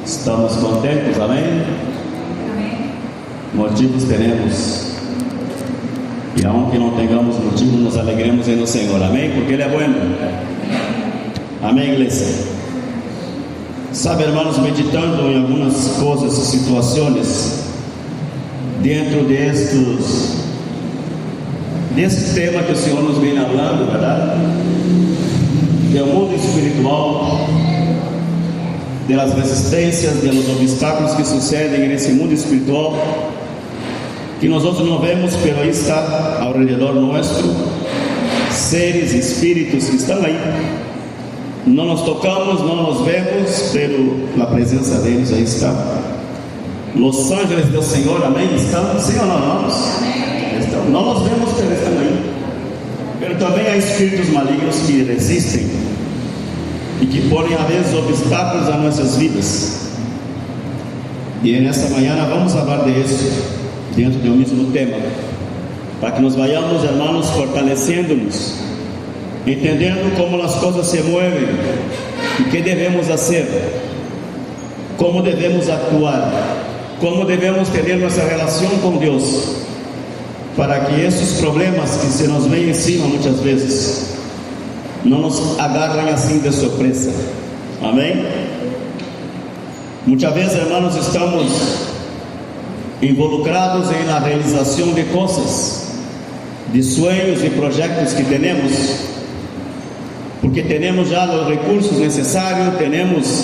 Estamos contentes, amém? Amém. Motivos teremos. E aunque não tenhamos motivo, nos alegremos no Senhor, amém? Porque Ele é bueno. Amém, igreja? Sabe, irmãos, meditando em algumas coisas e situações dentro desse tema que o Senhor nos vem falando, verdade? Que é o mundo espiritual, das resistências, dos obstáculos que sucedem nesse mundo espiritual, que nós outros não vemos, pero aí está ao redor nosso, seres, espíritos que estão aí. Não nos tocamos, não nos vemos, pero a presença deles aí está. Os ángeles do Senhor, amém? Estão, sim ou não, irmãos? Estão. Não nos vemos, pero estão aí. Pero também há espíritos malignos que resistem e que põem às vezes obstáculos a nossas vidas. E nesta manhã nós vamos falar disso dentro do mesmo tema, para que nos vayamos, irmãos, fortalecendo-nos, entendendo como as coisas se movem e o que devemos fazer, como devemos actuar, como devemos ter nossa relação com Deus, para que esses problemas que se nos vêm em cima muitas vezes não nos agarrem assim de surpresa. Amém? Muitas vezes, irmãos, estamos involucrados em la realização de coisas, de sonhos e projetos que temos, porque temos já os recursos necessários, temos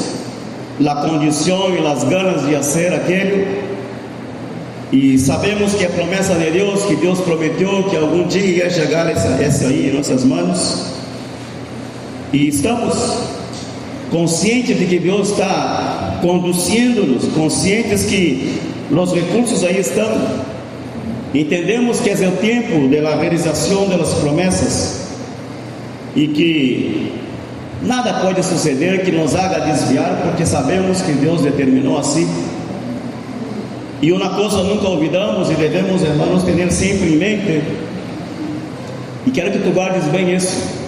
a condição e as ganas de fazer aquilo, e sabemos que a promessa de Deus, que Deus prometeu que algum dia ia chegar essa aí em nossas mãos, e estamos conscientes de que Deus está conduzindo-nos, conscientes que os recursos aí estão. Entendemos que é o tempo da realização das promessas e que nada pode suceder que nos haga desviar, porque sabemos que Deus determinou assim. E uma coisa nunca olvidamos e devemos, irmãos, ter sempre em mente, e quero que tu guardes bem isso,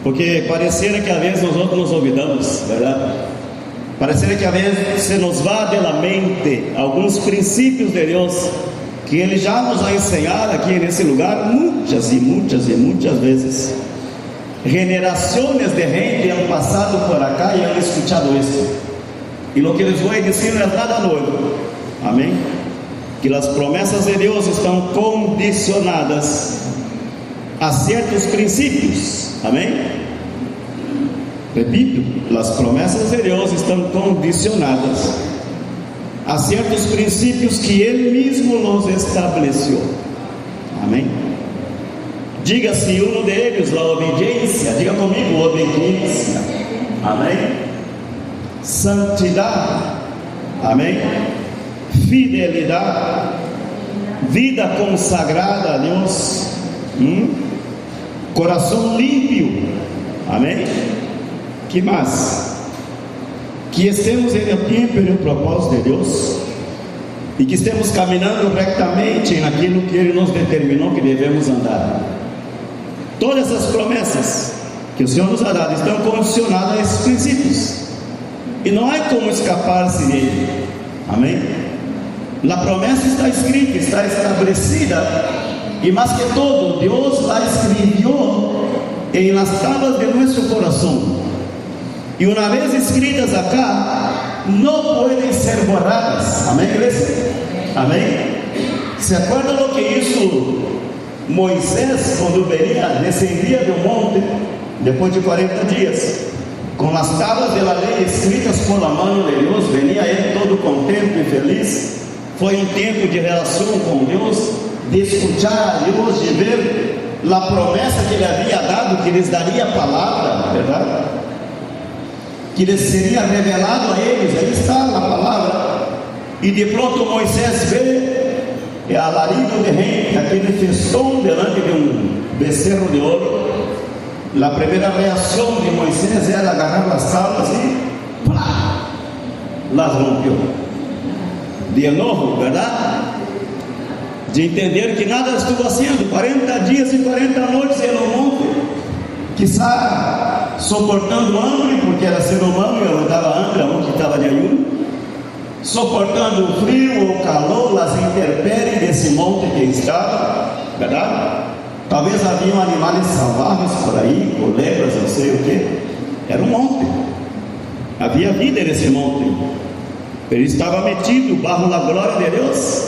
porque pareceria que às vezes nós outros nos olvidamos, verdade? Pareceria que às vezes se nos vá da mente alguns princípios de Deus que Ele já nos ha ensinado aqui nesse lugar muitas vezes. Generações de gente han passado por acá e han escuchado isso, e o que les vou dizer não é nada novo, amém? Que as promessas de Deus estão condicionadas a certos princípios, amém? Repito, as promessas de Deus estão condicionadas a certos princípios que Ele mesmo nos estabeleceu, amém? Diga-se um deles, a obediência, diga comigo, obediência, amém? Santidade, amém? Fidelidade, vida consagrada a Deus, coração limpo, amém? Que mais? Que estemos em o tempo e no propósito de Deus, e que estemos caminhando retamente naquilo que Ele nos determinou que devemos andar. Todas essas promessas que o Senhor nos ha dado estão condicionadas a esses princípios, e não há como escapar-se dele, amém? A promessa está escrita, está estabelecida, e mais que todo, Deus a escreveu em las tábuas de nosso coração, e uma vez escritas acá, não podem ser borradas, amém, igreja? Amém? ¿Se acuerdan lo que hizo Moisés quando descendia do monte, depois de 40 dias, com as tábuas da lei escritas por la mano de Deus? Venia ele todo contente e feliz. Foi um tempo de relação com Deus, de escutar a Deus, de ver a promessa que Ele havia dado, que lhes daria a palavra, verdade? Que lhes seria revelado a eles. Aí está a palavra. E de pronto Moisés vê alarido de gente, aquele festão delante de becerro de ouro. A primeira reação de Moisés era agarrar as tábuas e plá, las rompeu. De enojo, verdade? De entender que nada estuvo haciendo 40 dias e 40 noites no monte, quizá suportando hambre, porque era ser humano e aguentava hambre, aonde estava de ayuno, suportando o frio, o calor, as intempéries desse monte que estava, verdade? Talvez haviam animais selvagens por aí, ou lebras, não sei o que. Era um monte, havia vida nesse monte. Ele estava metido bajo a glória de Deus,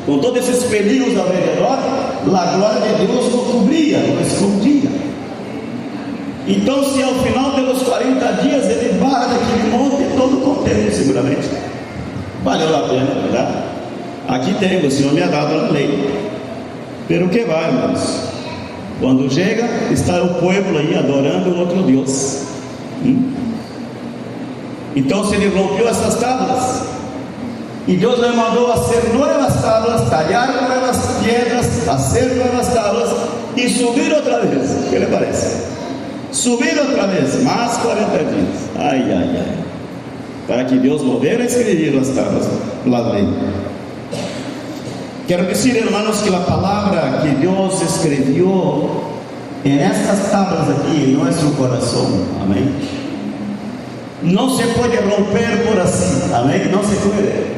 com todos esses peligros ao redor. A glória de Deus o cobria, o escondia. Então, se ao final dos 40 dias ele barra daquele monte, todo contente, seguramente valeu a pena, verdade? Aqui tem, o Senhor me ha dado a lei. Pero que vai, irmãos? Quando chega, está o povo aí adorando o outro Deus. Então, se ele rompeu essas tábuas, e Deus lhe mandou fazer novas tábuas, talhar novas pedras, fazer novas tábuas e subir outra vez. O que lhe parece? Subir outra vez, mais 40 dias. Ai, ai, ai. Para que Deus volviera a escrever as tábuas, la lei. Quero dizer, hermanos, que a palavra que Deus escreveu em estas tábuas aqui, em nosso coração, amém? Não se pode romper por assim, amém? Não se pode,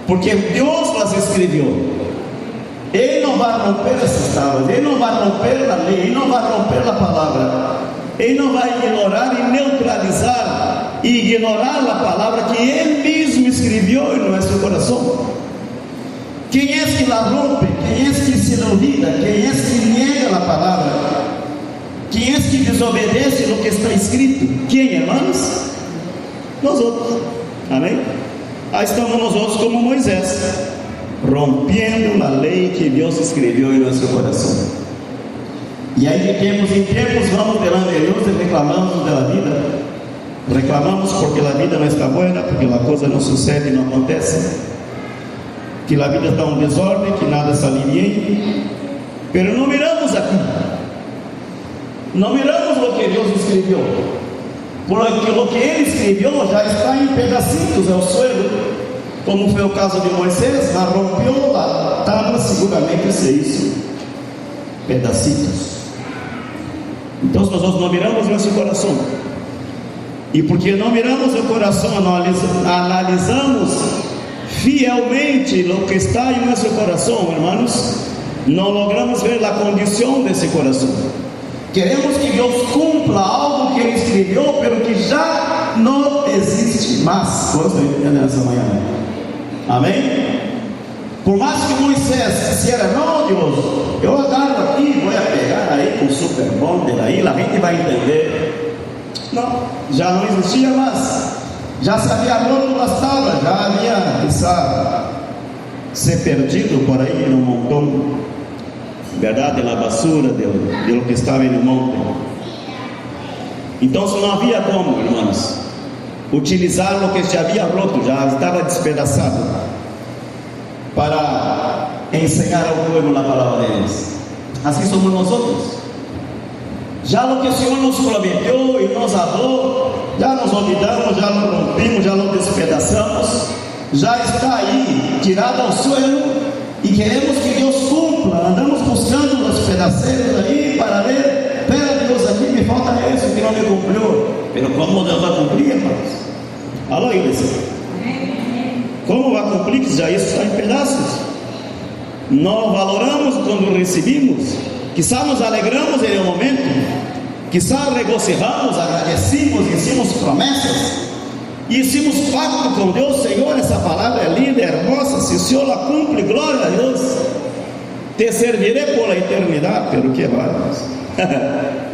porque Deus las escreveu. Ele não vai romper essas tábuas, Ele não vai romper a lei, Ele não vai romper a palavra, Ele não vai ignorar e neutralizar e ignorar a palavra que Ele mesmo escreveu em nosso coração. Quem é que la rompe? Quem é que se olvida? Quem é que nega a palavra? Quem é que desobedece o que está escrito? Quem, irmãos? Nós outros, amém? Aí estamos nós outros como Moisés, rompendo a lei que Deus escreveu em nosso coração. E aí de tempos em tempos vamos delante de Deus e reclamamos da vida. Reclamamos porque a vida não está boa, porque a coisa não sucede e não acontece, que a vida está um desordem, que nada está alinhado. Pero não miramos aqui, não miramos o que Deus escreveu, porque o que Ele escreveu já está em pedacitos ao suelo, como foi o caso de Moisés, mas rompeu a tábua, seguramente se isso, pedacitos. Então nós não miramos nosso coração, e porque não miramos o coração, analisamos fielmente o que está em nosso coração, irmãos, não logramos ver a condição desse coração. Queremos que Deus cumpra algo que Ele escreveu, pero que já não existe mais. Quantos estão entendendo nessa manhã? Amém? Por mais que Moisés dissera, não, Deus, eu agarro aqui, vou pegar aí com o super bonder aí, a gente vai entender. Não, já não existia mais. Já se havia roto as tábuas, já havia quizá se perdido por aí no montão, verdade, na basura de lo que estava no monte. Então não havia como, irmãos, utilizar o que já havia roto, já estava despedaçado, para ensinar ao povo a palavra deles. Assim somos nós outros. Já o que o Senhor nos prometeu e nos falou, já nos olvidamos, já nos rompimos, já nos despedaçamos, já está aí, tirado ao suelo, e queremos que Deus cumpra. Andamos buscando os pedaceiros aí para ver, pera Deus, aqui me falta isso que não me cumpriu. Mas como Deus vai cumprir, irmãos? Alô, igreja? Como vai cumprir que já isso está em pedaços? Não valoramos quando recebimos, quizá nos alegramos em um momento, quizá regocijamos, agradecemos, hicimos promessas, e hicimos pacto com Deus. Senhor, essa palavra é linda, é hermosa, se o Senhor la cumpre, glória a Deus, te servirei por a eternidade. Pelo que vai,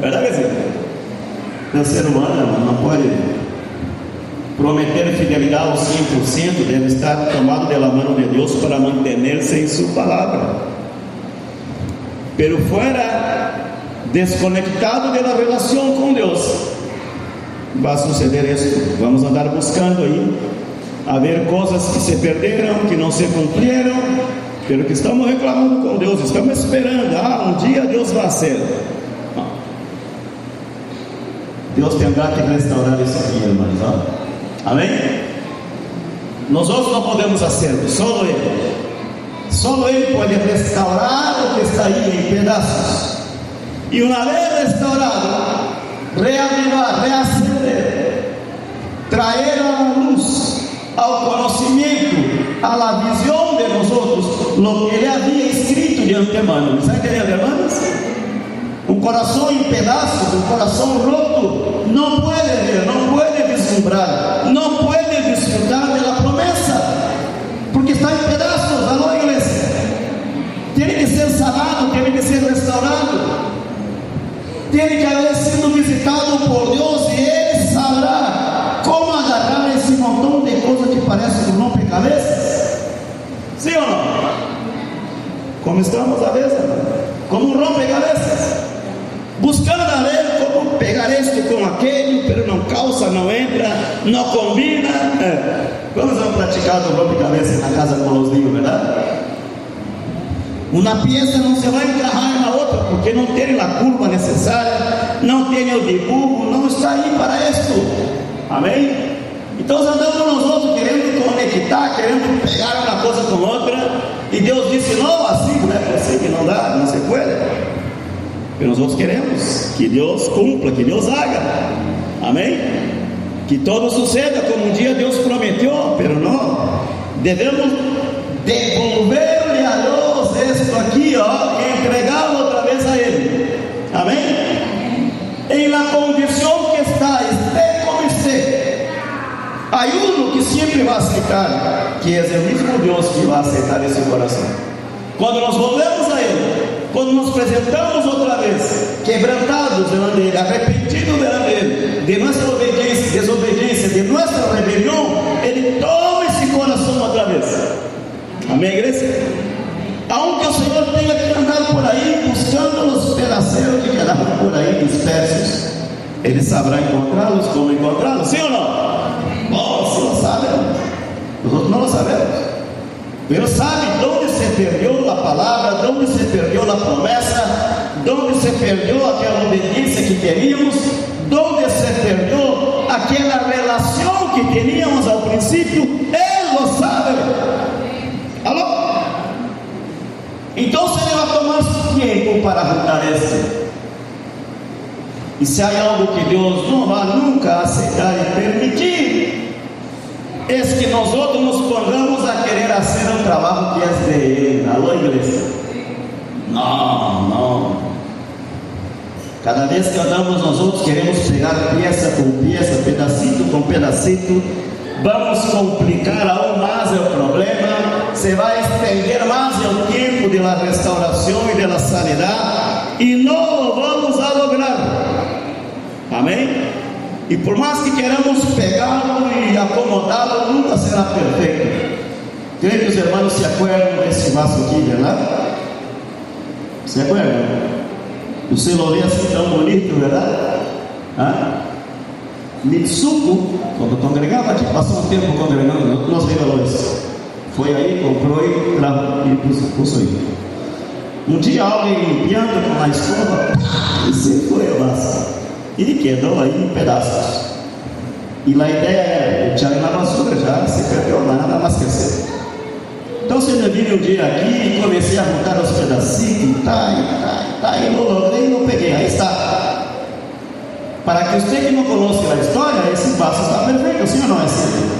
verdade que sim? O ser humano não pode prometer fidelidade ao 100%, deve estar tomado pela mão de Deus para manter-se em sua palavra. Pero fuera desconectado da relação com Deus, vai suceder isso. Vamos andar buscando aí, a ver coisas que se perderam, que não se cumpriram, pelo que estamos reclamando com Deus, estamos esperando, um dia Deus vai ser. Deus terá que restaurar isso aqui, irmãos. Amém? Nós outros não podemos fazer, só Ele. Só Ele pode restaurar o que está aí em pedaços, e uma vez restaurado, reavivar vai acender, trazer à luz, ao conhecimento, à la visão de nós outros, o que ele havia escrito de antemano. ¿Está entendendo, hermanos? Um coração em pedaços, um coração roto, não pode ver, não pode vislumbrar, não pode desfrutar da promessa, porque está em pedaços. Alô, igreja? Tem que ser sanado, tem que ser restaurado, tem que haver sido visitado por Deus, e Ele saberá como agarrar esse montão de coisas que parecem um rompecabezas. Sim ou não? Como estamos a vez, como um rompecabezas, buscando a ver como pegar isto com aquele, pero não calça, não entra, não combina. Quando vamos praticar o rompecabezas na casa com os ninhos, verdade? Uma peça não se vai encaixar na outra, porque não tem a curva necessária, não tem o dibujo, não está aí para isso. Amém? Então andamos nós outros querendo conectar, querendo pegar uma coisa com outra, e Deus disse: não, assim não é possível, não dá, não se pode. E nós outros queremos que Deus cumpra, que Deus haga. Amém? Que todo suceda como um dia Deus prometeu, pero não. Devemos devolver-lhe a Deus isto aqui, e entregá-lo outra vez a Ele. Amém? Em la condição que está, esté como esté, há um que sempre vai aceitar, que é o mesmo Deus que vai aceitar esse coração. Quando nós volvemos a Ele, quando nos apresentamos outra vez, quebrantados diante dele, arrependidos diante dele, de nossa obediência, desobediência, de nossa rebelião, Ele toma esse coração outra vez. Amém, igreja? Aunque o Senhor tenha que andar por aí buscando os pedaceiros que quedaram por aí dispersos, Ele saberá encontrá-los, como encontrá-los, sim ou não? Bom, o Senhor sabe, nós outros não lo sabemos. Ele sabe onde se perdeu a palavra, onde se perdeu a promessa, onde se perdeu aquela obediência que teríamos, onde se perdeu aquela relação que teníamos ao princípio. Ele lo sabe. Alô? Então, se Ele vai tomar tempo para arrancar isso, e se há algo que Deus não vai nunca aceitar e permitir, é que nós outros nos pongamos a querer fazer um trabalho que é de Ele. Alô, igreja? Não. Cada vez que andamos nós outros queremos pegar peça com peça, pedacito com pedacito, vamos complicar aún mais o problema, se vai estender mais o tempo de la restauração e de la sanidade, e não vamos a lograr. Amém? E por mais que queramos pegá-lo e acomodá-lo, nunca será perfeito. Creio que os irmãos se acordam desse vaso aqui, verdade? Se acordam? Você lo vê assim tão bonito, verdade? Mitsuko, quando congregava aqui, passou um tempo congregando, nós revelamos. Foi aí, comprou e puxou aí. Um dia alguém limpiando com a escova, e se foi o vaso. E quedou aí em pedaços. E a ideia era echar na vassoura, já se perdeu, nada mais crescer. Então você me viu um dia aqui e comecei a juntar os pedacinhos, e não logrei, não peguei. Aí está. Para que você que não conhece a história, esse vaso está perfeito, sim ou não é assim?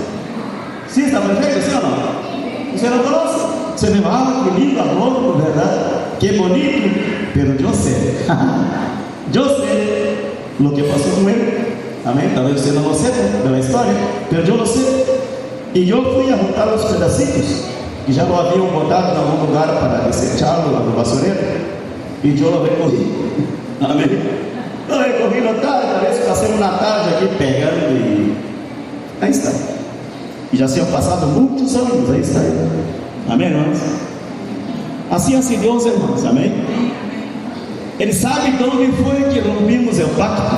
Sim, está perfeito, sim ou não? Você não conhece? Você me fala, que lindo, amor, verdade? Que bonito, pero eu sei. Eu sei o que passou com ele. Amém? Talvez você não sepa da história, mas eu não sei. E eu fui a juntar os pedacinhos, que já não haviam botado em algum lugar para desechá-lo lá no basurero, e eu recorri. Amém? Eu recorri na tarde, talvez passei uma tarde aqui pegando, e aí está. E já se passado muitos anos, aí está. Amém, irmãos? Assim Deus, irmãos, amém? Ele sabe de onde foi que rompimos o pacto,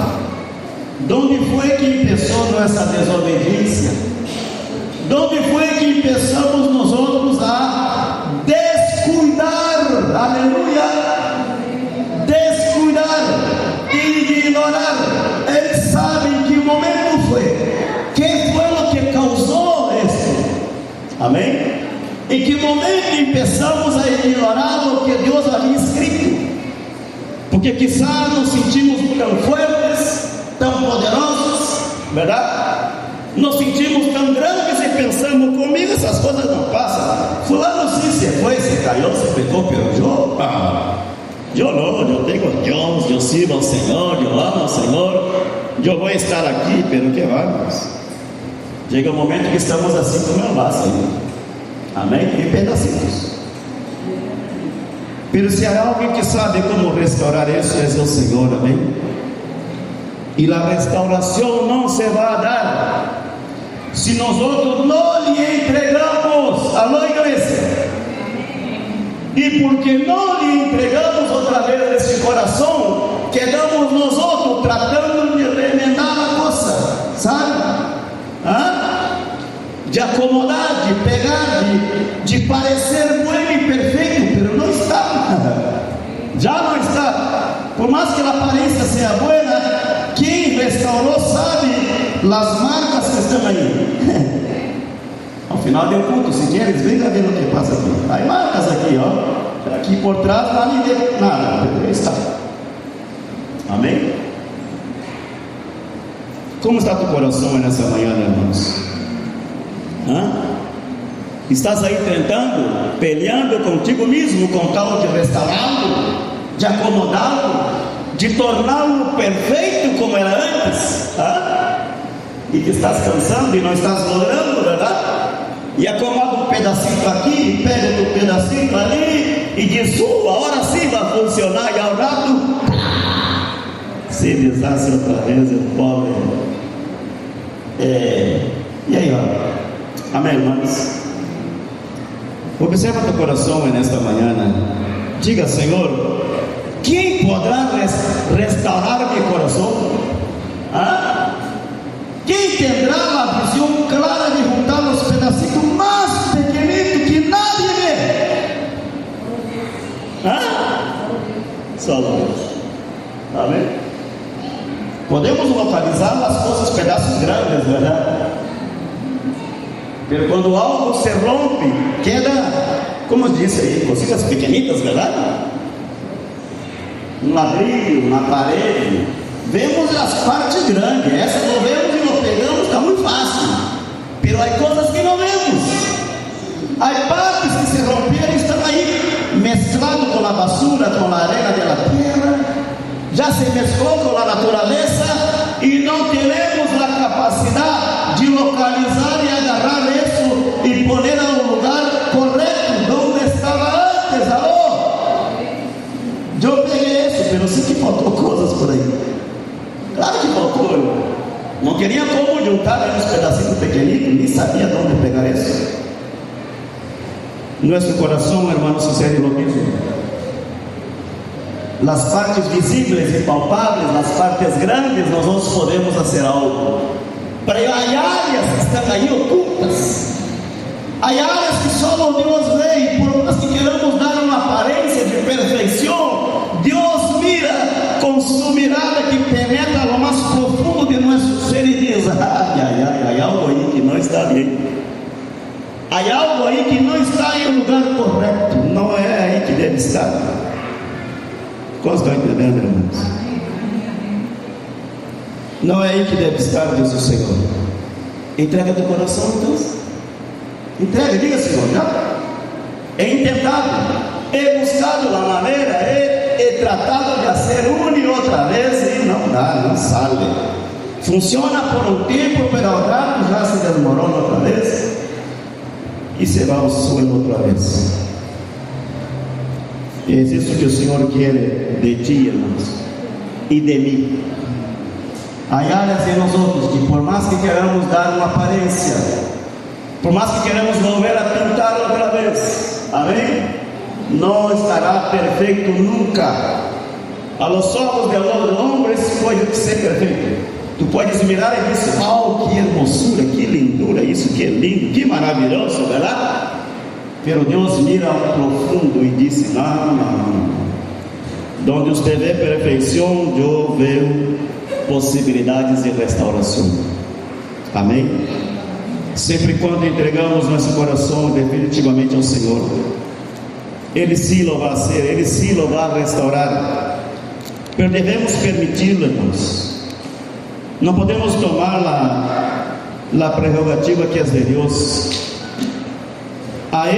de onde foi que começou nossa desobediência, de onde foi que começamos nós outros a descuidar, aleluia, descuidar e ignorar. Ele sabe em que momento foi, que foi o que causou isso, amém? Em que momento começamos a ignorar o que Deus havia escrito, porque quizá nos sentimos tão fortes, tão poderosos, verdade? Nos sentimos tão grandes e pensamos, comigo essas coisas não passam. Fulano sim se foi, se caiu, se pecou, pero eu não, eu tenho Deus, eu sirvo ao Senhor, eu amo ao Senhor, eu vou estar aqui, pero que vamos. Chega um momento que estamos assim como eu faço aí. Amém? Em pedacinhos. Pero se há alguém que sabe como restaurar isso, é o Senhor, amém? E a restauração não se vai dar se nós outros não lhe entregamos. Alô, igreja? E porque não lhe entregamos outra vez esse coração, quedamos nós outros tratando de remendar a coisa, sabe? De acomodar, de pegar, de parecer bom e perfeito, mas não está. Já não está. Por mais que a aparência seja boa, quem restaurou sabe as marcas que estão aí. Ao final do culto, se queres, venha ver o que passa aqui. Aí marcas aqui, ó. Aqui por trás não há nada. Está. Amém? Como está teu coração nessa manhã, irmãos? Estás aí tentando, peleando contigo mesmo, com tal de restaurá-lo, de acomodá-lo, de torná-lo perfeito como era antes, e que estás cansando e não estás logrando, verdade? E acomoda um pedacinho aqui, pega outro pedacinho ali e diz, agora sim vai funcionar, e ao rato se desastre outra vez, o pobre. E aí, ó, amém, irmãos? Observa teu coração nesta manhã, diga, Senhor, quem poderá restaurar meu coração? Quem terá a visão clara de juntar os pedacinhos mais pequenitos que nadie vê? Só Deus. Amém? Podemos localizar as coisas, pedaços grandes, verdade? Mas quando algo se rompe, queda, como disse aí, coisinhas pequenitas, verdade? Um ladrilho, uma parede. Vemos as partes grandes, essas não vemos e não pegamos, está muito fácil. Mas há coisas que não vemos. Há partes que se romperam e estão aí, mesclado com a basura, com a arena da terra, já se mesclou com a natureza e não teremos a capacidade de localizar e agarrar isso e pôr no lugar correto, onde estava antes. Alô? Eu peguei isso, mas sei que faltou coisas por aí. Claro que faltou. Não queria como juntar uns pedacinhos pequenitos, nem sabia de onde pegar isso. Nosso coração, hermano, sucede lo mismo. As partes visíveis e palpáveis, as partes grandes, nós podemos fazer algo. Para há áreas que estão aí ocultas, há áreas que só Deus vê, e por mais que queramos dar uma aparência de perfeição, Deus mira com sua mirada que penetra no mais profundo de nosso ser e diz: há algo aí que não está bem, há algo aí que não está em lugar correto, não é aí que deve estar. Como estão entendendo, irmãos? Não é aí que deve estar, diz o Senhor. Entrega teu coração, então. Entrega, diga, Senhor, já. É intentado, é buscado a maneira, é tratado de fazer uma e outra vez e não dá, não sale. Funciona por um tempo, pero ao rato já se desmorona outra vez e se vai ao suelo outra vez. É isso que o Senhor quer de ti, irmãos, e de mim. Há áreas em nós outros que, por mais que queramos dar uma aparência, por mais que queremos volver a pintar outra vez, amém? Não estará perfeito nunca. A los olhos do homem pode ser perfeito. Tu podes mirar e dizer: oh, que hermosura, que lindura, isso que é lindo, que maravilhoso, verdade? Pero Deus mira ao profundo e disse: não. Donde você vê perfeição, eu vejo possibilidades de restauração. Amém? Sempre quando entregamos nosso coração definitivamente ao Senhor, Ele sim lo vai fazer, Ele sim lo vai restaurar. Mas devemos permiti-lo, irmãos. Não podemos tomar a prerrogativa que é de Deus. Em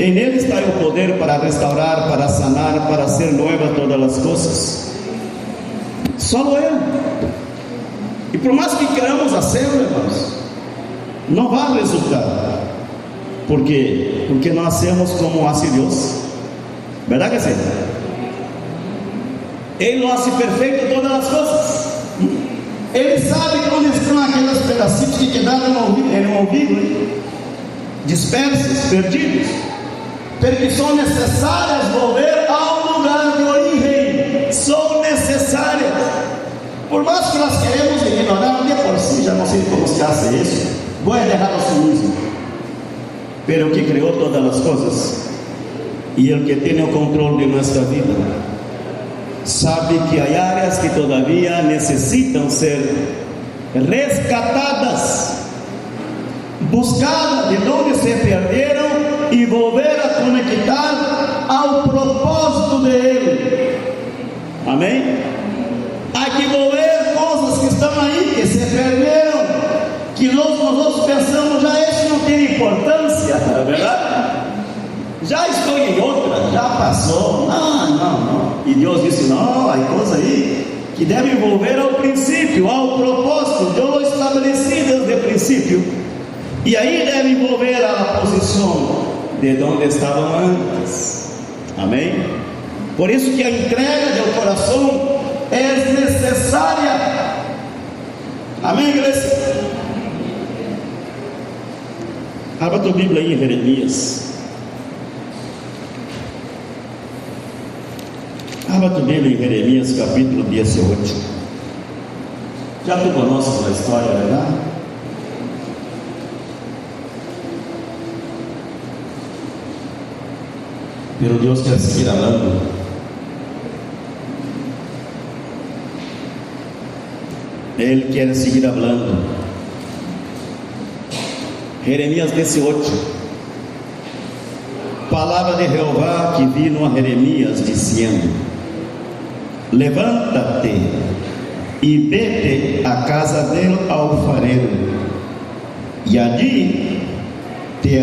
Ele está o poder para restaurar, para sanar, para hacer nueva todas as coisas. Só Ele. E por mais que queramos hacerlo, irmãos, não vai resultar. ¿Por quê? Porque não hacemos como hace Deus. Verdade que sim? Ele não hace perfeito todas as coisas. Ele sabe onde estão aqueles pedacinhos que quedaram no ouvido, dispersos, perdidos, porque são necessárias volver ao lugar de origem. São necessárias. Por mais que nós queremos ignorar, de por si, já não sei como se hace isso, vou errar o cinismo. Pero que criou todas as coisas e o que tem o controle de nossa vida sabe que há áreas que todavia necessitam ser rescatadas, buscadas de onde se perderam e volver a conectar ao propósito de Ele. Amém? Há que volver coisas que estão aí, que se perderam, que nós pensamos, já isso não tem importância, é verdade? Já estou em outra, já passou, não. E Deus disse, não, há coisa aí que deve volver ao princípio, ao propósito, eu lo estabeleci desde o princípio, e aí deve volver à posição de onde estavam antes. Amém? Por isso que a entrega do coração é necessária. Amém, igreja? Abra tua Bíblia aí em Jeremias. Abra tua Bíblia em Jeremias capítulo 18. Já tu conheces a história, verdade? Pero Deus quer seguir falando. Ele quer seguir falando. Jeremias 18. Palavra de Jeová que vino a Jeremias dizendo: levanta-te e vete à casa do alfareiro, e ali te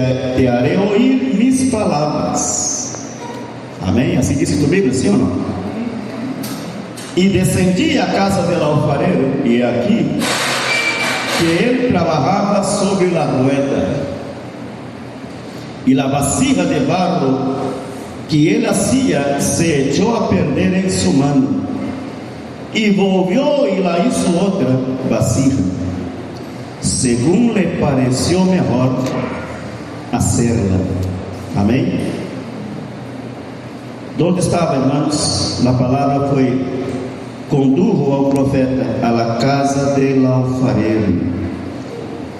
harei ouvir mis palavras. Amém? Assim disse tua Bíblia, sim ou não? E descendi à casa do alfareiro, e aqui que ele trabalhava sobre a rueda, e a vasija de barro que ele hacía se echou a perder em sua mão, e volvió e la hizo outra vasija, según le pareció mejor hacerla. Amém? Onde estava, irmãos? A palavra foi: condujo ao profeta a la casa del alfareiro,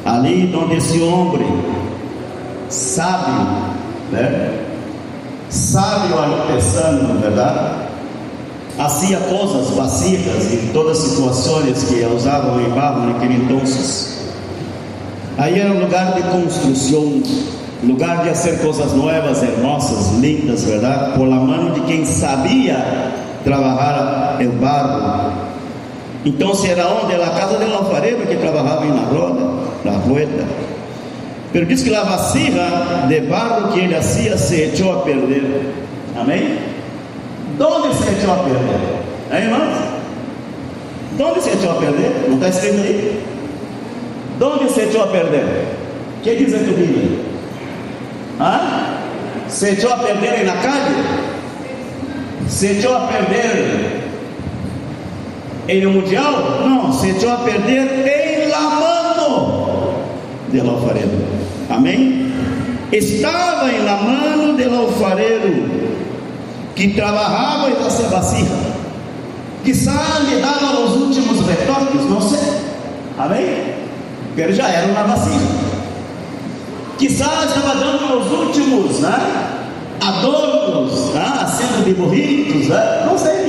ali onde esse homem sábio, sábio artesano, verdade, hacía coisas vasijas em todas as situações que usavam em barro naquele entonces. Aí era um lugar de construção, lugar de fazer coisas novas, hermosas, lindas, verdade, por la mano de quem sabia trabalhar o barro. Então era onde? A casa do alfareiro que trabalhava na rueda. Pero diz que a vasija de barro que ele hacía se echou a perder. Amém? Onde se echou a perder? Hein, irmãos? Onde se echou a perder? Não está escrito aí? Onde se echou a perder? O que diz a tua Bíblia? Se echou a perder na calle? Se echou a perder em um mundial? Não, se echou a perder em la mano del alfareiro. Amém? Estava em la mano del alfareiro que trabalhava em essa vasija. Quizá lhe dava os últimos retoques, não sei. Amém? Pero já era uma vasija. Quizá estava dando os últimos, adornos, sendo de burritos, não sei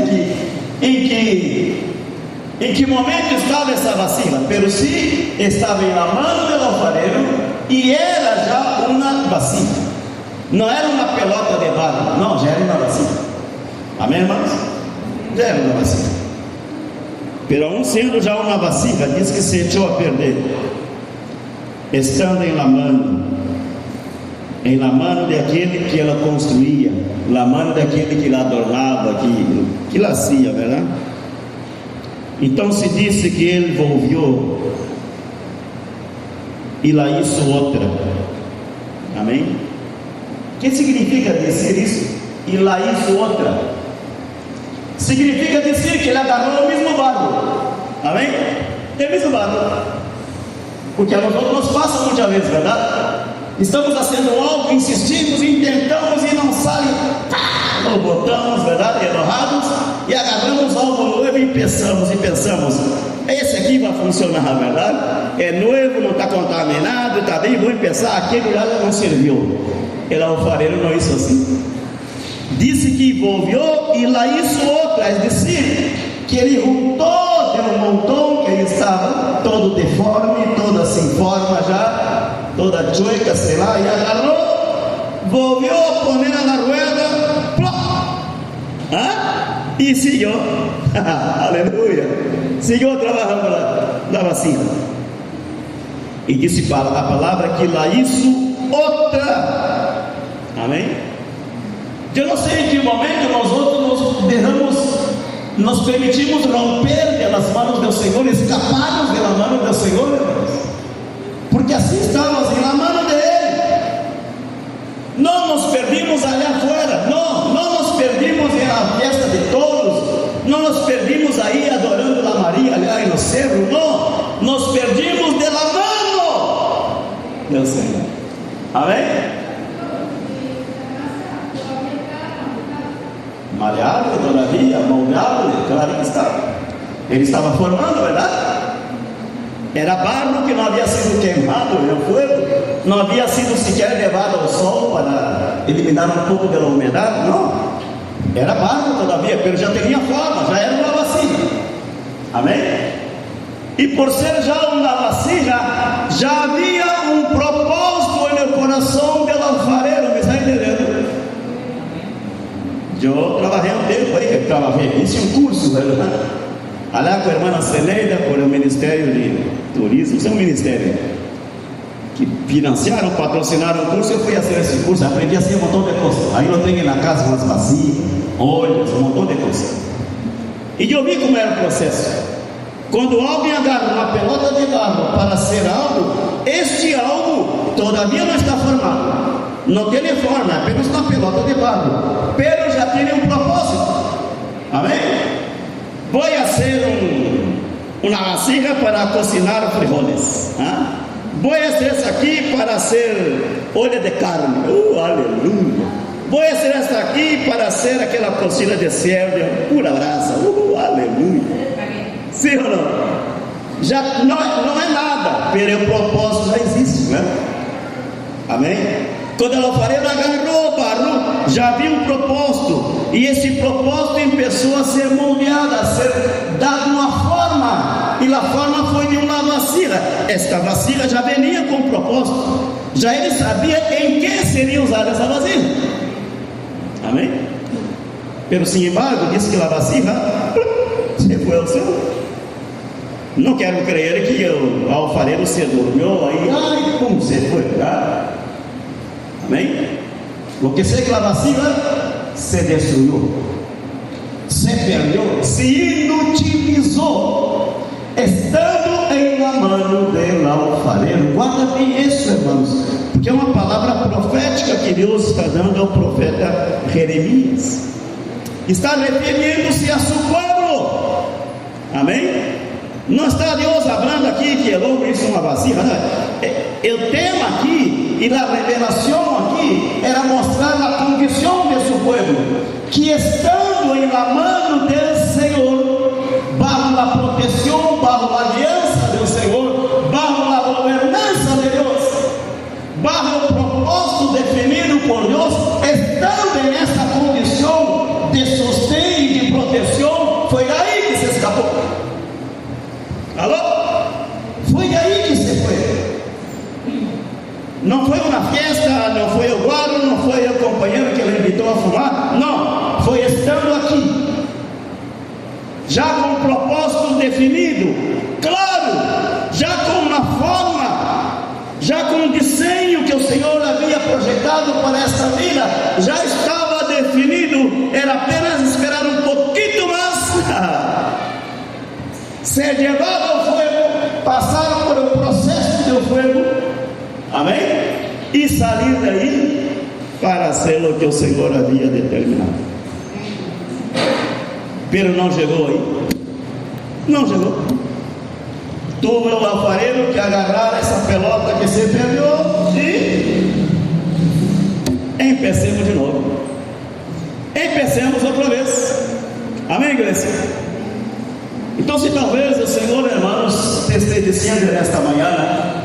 em que momento estava essa vasija, pero sim estava em la mano do alfareiro e era já uma vasija. Não era uma pelota de barro, não, já era uma vasija. Amém, irmãos? Já era uma vasija. pero aún sendo já uma vasija, diz que se echou a perder, estando em la mano de aquele que ela construía, la mano daquele que la adornava, que la hacía, verdade? Então se disse que ele volviu e la hizo outra. Amém? O que significa dizer isso? E la hizo outra. Significa dizer que ele agarrou o mesmo barro. Amém? É o mesmo barro. Porque a nós nos passa muitas vezes, verdade? Estamos fazendo algo, insistimos, intentamos e não sai. Nós botamos, verdade? Errados. E agarramos algo novo e pensamos. Esse aqui vai funcionar, verdade? É novo, não está contaminado, está bem, vou pensar, aquele já não serviu. El alfarero não hizo assim. Disse que volvió e lá hizo outra, é dizer, que ele juntou de um montão que ele estava todo deforme, todo sem forma já, toda chueca, sei lá, e agarrou, volvió a poner na rueda, plop, e siguió, aleluia, siguió trabalhando na vacina. E disse a palavra que lá hizo outra. Amém? Eu não sei em que momento nós outros nos permitimos romper das mãos do Senhor, escaparmos da mão do Senhor, porque assim estamos na mão de Ele. Não nos perdimos allá afuera, não nos perdimos na festa de todos, não nos perdimos aí adorando a Maria allá no cerro, não, nos perdimos de la mano do Senhor. Amém? Maleável, todavia, moldável, claro que estava. Ele estava formando, verdade? Era barro que não havia sido queimado no fogo, não havia sido sequer levado ao sol para eliminar um pouco da umidade, não. Era barro todavia, mas já tinha forma, já era uma vasija. Amém? E por ser já uma vasija, já havia um propósito no coração do alfarero, me está entendendo? Eu trabalhei um tempo, hice um curso, verdade? Lá com a irmã Zeneida, por o Ministério de Turismo, isso é um ministério que financiaram, patrocinaram o curso. Eu fui fazer esse curso, aprendi assim um montão de coisas. Aí eu tenho na casa umas vasilhas, olhos, um montão de coisas. E eu vi como era o processo. Quando alguém agarra uma pelota de barro para ser algo, este algo todavia não está formado. Não tem forma, é apenas uma pelota de barro, pero já tem um propósito. Amém? Vou fazer uma vasija para cocinar frijoles. Vou fazer essa aqui para ser olho de carne. Aleluia. Vou fazer essa aqui para ser aquela cocina de cerdo, pura brasa. Aleluia. Sim ou não? Já não é nada, pero o propósito já existe, né? Amém? Quando o alfarero agarrou o barro, já havia um propósito, e esse propósito começou a ser moldeado, a ser dado uma forma, e a forma foi de uma vasija. Esta vasija já venia com um propósito, já ele sabia em que seria usada essa vasija. Amém? Pero sin embargo, diz que a vasija se foi ao céu. Não quero crer que o alfarero se dormiu aí, como se foi, tá? Amém? Porque sei que a vasija se destruiu, se perdeu, se inutilizou, estando em la mano do alfarero. Guarda bem isso, irmãos, porque é uma palavra profética que Deus está dando ao profeta Jeremias. Está referindo-se a seu povo. Amém? Não está Deus falando aqui que o homem é uma vasija, não. O tema aqui e a revelação aqui era mostrar a condição de seu povo, que estando em la mano do Senhor, bajo a proteção, bajo a aliança do Senhor, bajo a governança de Deus, bajo o propósito definido por Deus, estando nessa condição de sustento e de proteção, foi aí que se escapou. Alô? Foi aí que se foi. Não foi uma festa, não foi o guarda, não foi o companheiro que ele invitou a fumar. Não, foi estando aqui, já com um propósito definido. definido, claro, já com uma forma, já com um desenho que o Senhor havia projetado para esta vida, já estava definido, era apenas esperar um pouquinho mais, ser levado ao fogo, passar por um processo do fogo, amém? E sair daí para ser o que o Senhor havia determinado. Pero não chegou aí, não chegou. Tuvo o alfarero que agarrar essa pelota que se perdeu e empecemos de novo. Empecemos outra vez. Amém, igreja? Então, se talvez o Senhor, irmãos, te esteja dizendo nesta manhã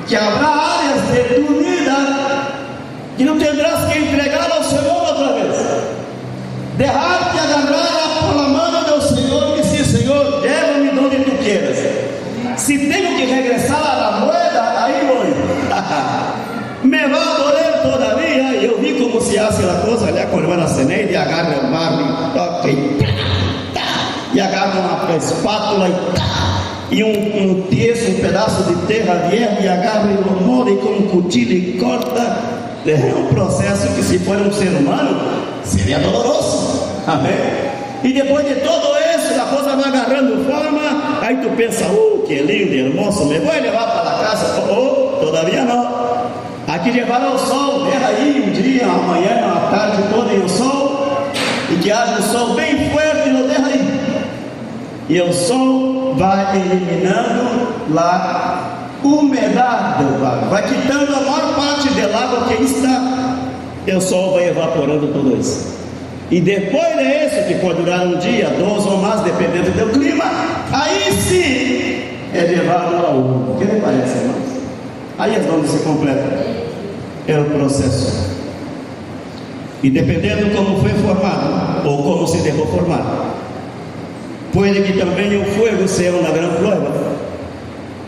que haverá áreas de tu vida que não terás que entregar ao Senhor outra vez, deixar-te agarrar por la mano do Senhor e dizer: Senhor, leva-me onde tu quieras. Se tenho que regressar à moeda, aí vou. Me vai doler todavia. Eu vi como se hace a coisa ali com a irmã Zeneide, agarra o barro, toca e agarra uma espátula e um terço, um pedaço de terra vieja e agarra e o molde com um cuchillo e corta. É um processo que, se for um ser humano, seria doloroso. Amém? E depois de todo isso, a coisa vai agarrando forma. Aí tu pensa: que lindo, hermoso, me vou levar para a casa. Todavia não. Aqui levar ao sol, deixa aí um dia, amanhã, a tarde toda em o sol, e que haja um sol bem forte, não deixa aí. E o sol vai eliminando lá umidade do lago, vai quitando a maior parte do lago que está, e o sol vai evaporando tudo isso. E depois disso, que pode durar um dia, 2 ou mais, dependendo do clima, aí sim é levado ao uva. O que lhe parece, irmãos? Aí é onde se completa o processo. E dependendo como foi formado, ou como se deixou formar, pode que também o fogo seja uma grande prova.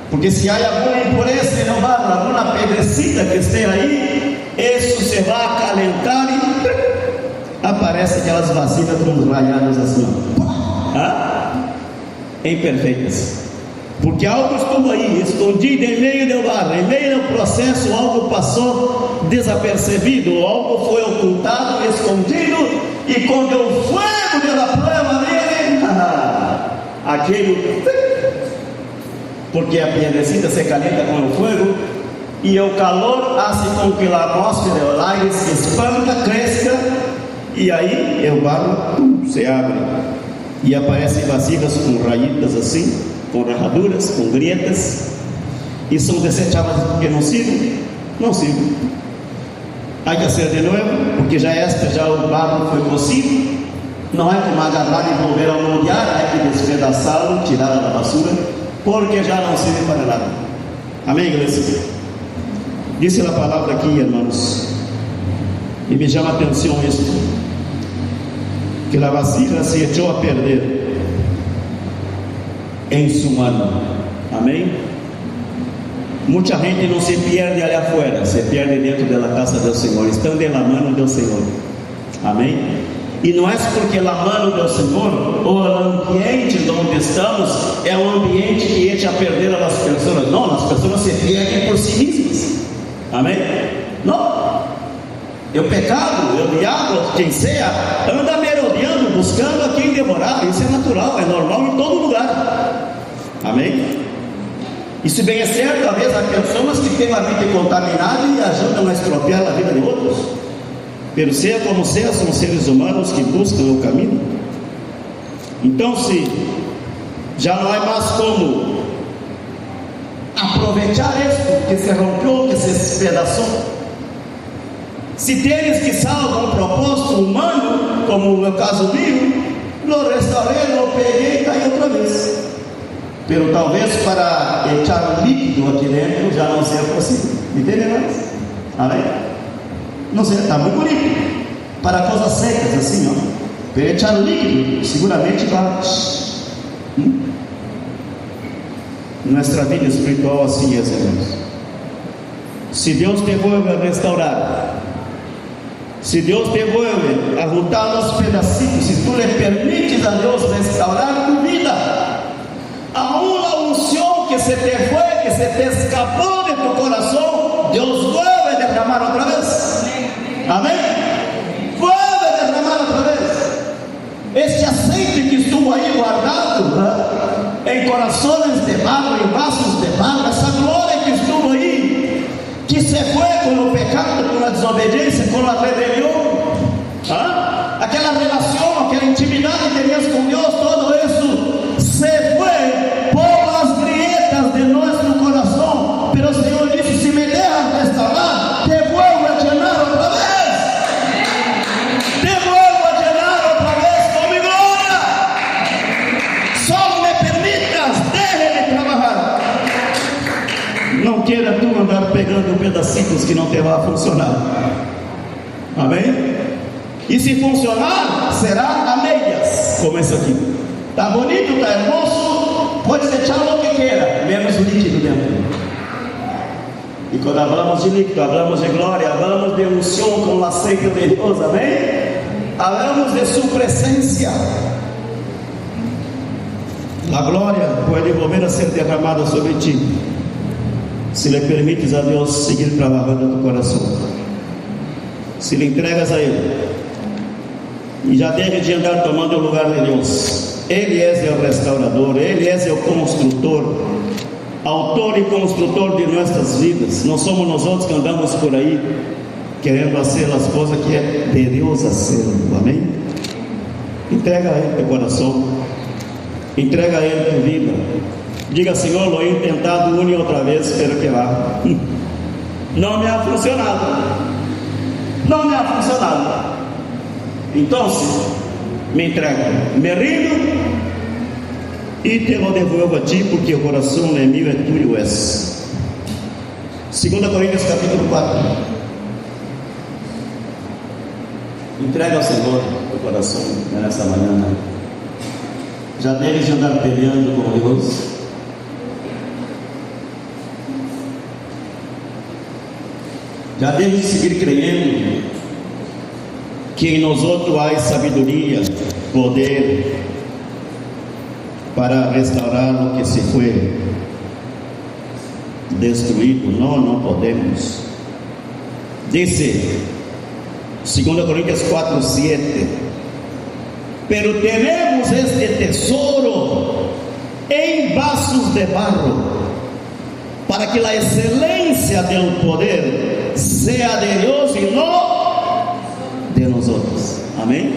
Porque se há alguma impureza no barro, alguma pedrecita que esteja aí, isso se vai acalentar e aparece aquelas vasilhas com raiadas assim, imperfeitas. Porque algo estuvo aí, escondido em meio do barro, em meio do processo, algo passou desapercebido, algo foi ocultado, escondido, e quando o fogo da prova dele, aquele, porque a pedrecita se calienta com o fogo, e o calor faz com que a atmosfera, o aire se expanda, cresça, e aí o barro se abre, e aparecem vasilhas com raídas assim, com rajaduras, com grietas, e são desejáveis porque não servem. Há que fazer de novo, porque já o barro foi cocido. Não é como agarrar e volver a moldear, é que despedaçá-lo, tirá-lo da basura, porque já não serve para nada. Amém, igreja? Disse a palavra aqui, irmãos, e me chama a atenção isso, que a vasilha se echou a perder em sua mano. Amém? Muita gente não se perde ali afuera, se perde dentro da casa do Senhor, estão na mão do Senhor. Amém? E não é porque a mão do Senhor, ou o ambiente onde estamos, é um ambiente que echa a perder as pessoas. Não, as pessoas se perdem por si mesmas. Amém? Não. O pecado, o diabo, quem seja, anda merodeando, buscando a quem devorar. Isso é natural, é normal em todo lugar. Amém? Isso bem é certo, às vezes há pessoas que têm a vida contaminada e ajudam a estropiar a vida de outros. Pero seja como seja, são seres humanos que buscam o caminho. Então, se já não é mais como aproveitar isso que se rompeu, que se despedaçou, se tens que salvar um propósito humano, como o meu caso vivo, lo restaurei, lo peguei e caí outra vez. Pero talvez para echar um líquido aqui dentro já não seja possível. Entende mais? Amém? Não sei, está muito bonito. Para coisas secas assim, ó. Para echar o líquido, seguramente vai. Nossa vida espiritual assim é, irmãos. Se Deus te vuelve a restaurar, se Deus te vuelve a juntar os pedacitos, se tu lhe permites a Deus restaurar tu vida, que se te fue, que se te escapó de tu corazón, Dios vuelve a derramar otra vez. Amén. Vuelve a derramar otra vez. Este aceite que estuvo ahí guardado, en corazones de barro, en vasos de barro, esa gloria que estuvo ahí, que se fue con el pecado, con la desobediencia, con la rebelión, aquella relación, aquella intimidad que tenías con Dios, todo eso se fue por las grietas de nuestro corazón. Pero el Señor dice: si me dejas restaurar, te vuelvo a llenar otra vez. Te vuelvo a llenar otra vez con mi gloria. Solo me permitas, deje de trabajar. Não queira tu andar pegando pedacitos que não te vai funcionar. Amém? E se funcionar, será a meias, como esse aqui. Está bonito, está hermoso, pode echar o que queira, menos líquido dentro. E quando falamos de líquido, falamos de glória, falamos de unção com o aceite de Deus, amém? Falamos de sua presença. A glória pode volver a ser derramada sobre ti, se lhe permites a Deus seguir trabalhando no teu coração, se lhe entregas a Ele. E já deve de andar tomando o lugar de Deus. Ele é o restaurador, Ele é o construtor, autor e construtor de nossas vidas. Não somos nós outros que andamos por aí querendo fazer as coisas que é de Deus a ser. Amém? Entrega a Ele teu coração, entrega a Ele tua vida. Diga: Senhor, lo he tentado uma e outra vez, espero que vá. Não me ha funcionado. Não me ha funcionado. Então, me entrego, me rindo e te lo devolvo a ti, porque o coração é meu, é tuyo és. 2 Coríntios capítulo 4. Entrega ao Senhor o coração nessa manhã. Já deves andar peleando com Deus. Já deves seguir crendo que em nós outros há sabedoria, poder para restaurar o que se foi destruído. Não podemos. Dice 2 Coríntios 4:7: pero tenemos este tesouro em vasos de barro, para que a excelência do poder seja de Deus e não de nosotros. Amém?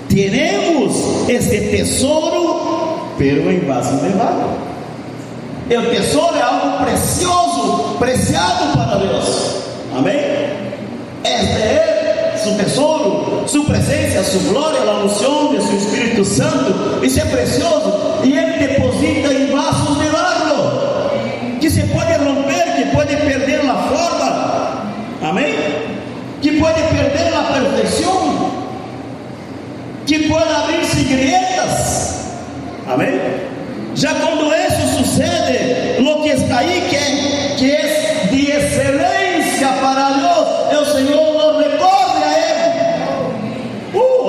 Tenemos este tesouro, pero em vasos de barro. O tesouro é algo precioso, preciado para Deus. Amém? Este é su tesouro, su presença, su glória, a unção de su Espírito Santo. Isso é precioso, e Ele deposita em vasos de barro, que se pode romper, que pode perder a forma. Amém? Que pode perder a perfeição, que pode abrir-se grietas. Amém? Já quando isso sucede, o que está aí, que é de excelência para Deus, o Senhor nos recorre a Ele.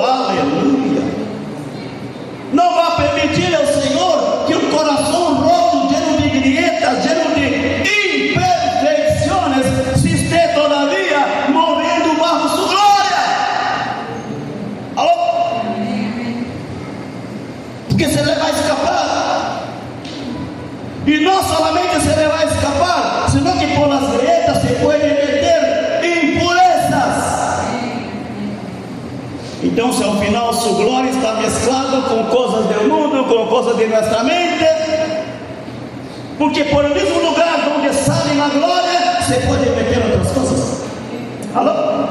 Aleluia! Não vai permitir ao Senhor que um coração roto, lleno de grietas, lleno de imperfeições, se esteja todavia movendo bajo su glória. Alô? Porque se ele vai escapar, e não solamente se ele vai escapar, senão que por las grietas se pode meter impurezas. Então, se ao final sua glória está mesclada com coisas do mundo, com coisas de nossa mente, porque por o mesmo lugar onde sai a glória, se pode meter outras coisas. Alô?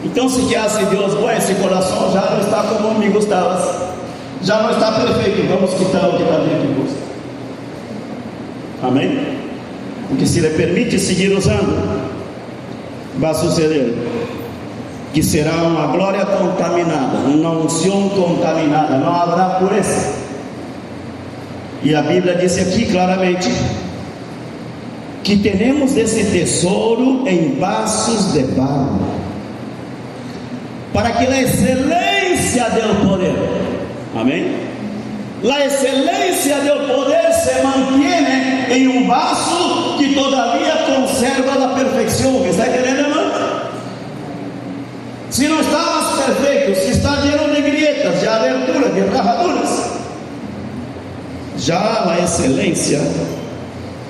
Então, se que hace Deus bom, esse coração já não está como me gostava, já não está perfeito. Vamos quitar o que está dentro de nós. Amém? Porque se Ele permite seguir usando, vai suceder que será uma glória contaminada, uma unção contaminada, não haverá pureza. E a Bíblia diz aqui claramente que temos esse tesouro em vasos de barro, para que a excelência do poder, amém? La excelencia del poder se mantiene en un vaso que todavía conserva la perfección. ¿Me está entendiendo, hermano? Si no está más perfecto, si está lleno de grietas, de aberturas, de rajaduras, ya la excelencia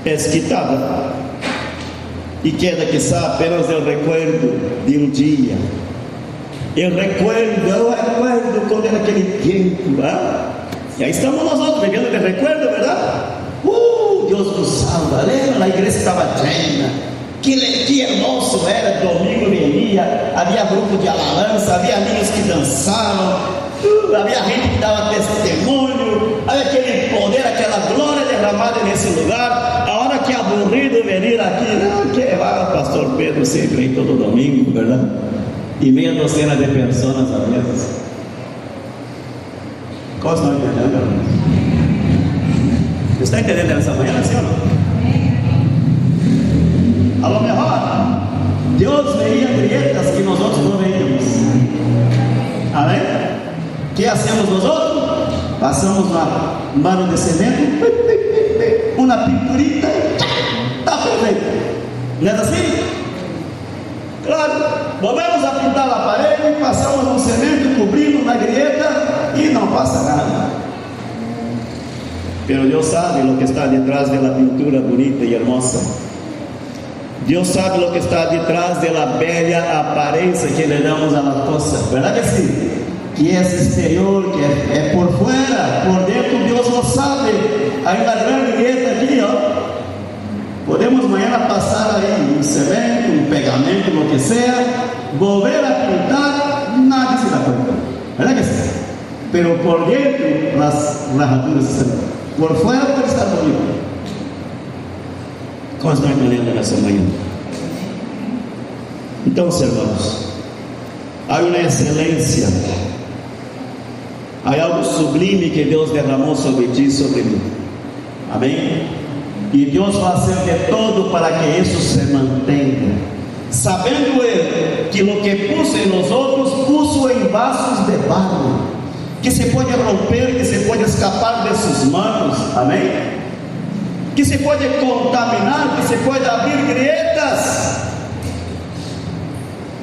es quitada y queda quizá apenas el recuerdo de un día. Eu recuerdo quando era aquele tempo, e aí estamos nós outros vivendo de recuerdo, verdade? Deus nos salva, lembra? A igreja estava llena, que hermoso era, domingo venia, havia grupo de alabança, havia amigos que dançavam, havia gente que dava testemunho, havia aquele poder, aquela glória derramada nesse lugar. A hora que é aburrido venir aqui, que vai o pastor Pedro sempre aí todo domingo, verdade? E meia docena de pessoas às vezes. Qual estão entendendo, irmãos? Você está entendendo nessa manhã, assim ou não? A lo mejor Deus veía grietas que nós outros não veíamos. Amém? O que hacemos nós outros? Passamos uma mano de cimento, uma pinturita, está perfeito. Não é assim? Claro, volvemos a pintar a parede, passamos um cimento cobrindo uma grieta e não passa nada. Pero Deus sabe o que está detrás da pintura bonita e hermosa. Deus sabe o que está detrás da bela aparência que le damos a la cosa. Verdade que sim? Que é exterior, que é por fora, por dentro Deus não sabe. Aí uma grande grieta aqui, ó. Podemos amanhã passar aí um cimento, um pegamento, o que seja, volver a pintar, nada se dá conta. Verdade que sim? Pero por dentro as rajaduras estão. Por fora pode estar bonito. Como estão entendendo nessa manhã? Então, irmãos, há uma excelência, há algo sublime que Deus derramou sobre ti e sobre mim. Amém? E Deus vai fazer de todo para que isso se mantenha. Sabendo Ele que o que puso em nós outros, puso em vasos de barro, que se pode romper, que se pode escapar de suas manos. Amém? Que se pode contaminar, que se pode abrir grietas.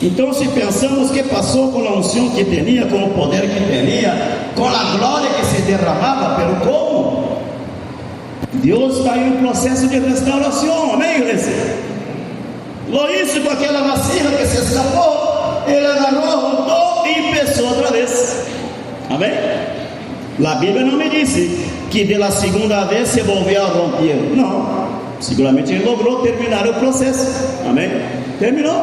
Então, se pensamos que passou com a unção que tinha, com o poder que tinha, com a glória que se derramava, pero como? Deus está em um processo de restauração, amém, igreja? Lo hizo com aquela vasija que se escapou, ele agarrou, voltou e empezou outra vez, amém? A Bíblia não me disse que de la segunda vez se volveu a romper, não, seguramente ele logrou terminar o processo, amém? Terminou,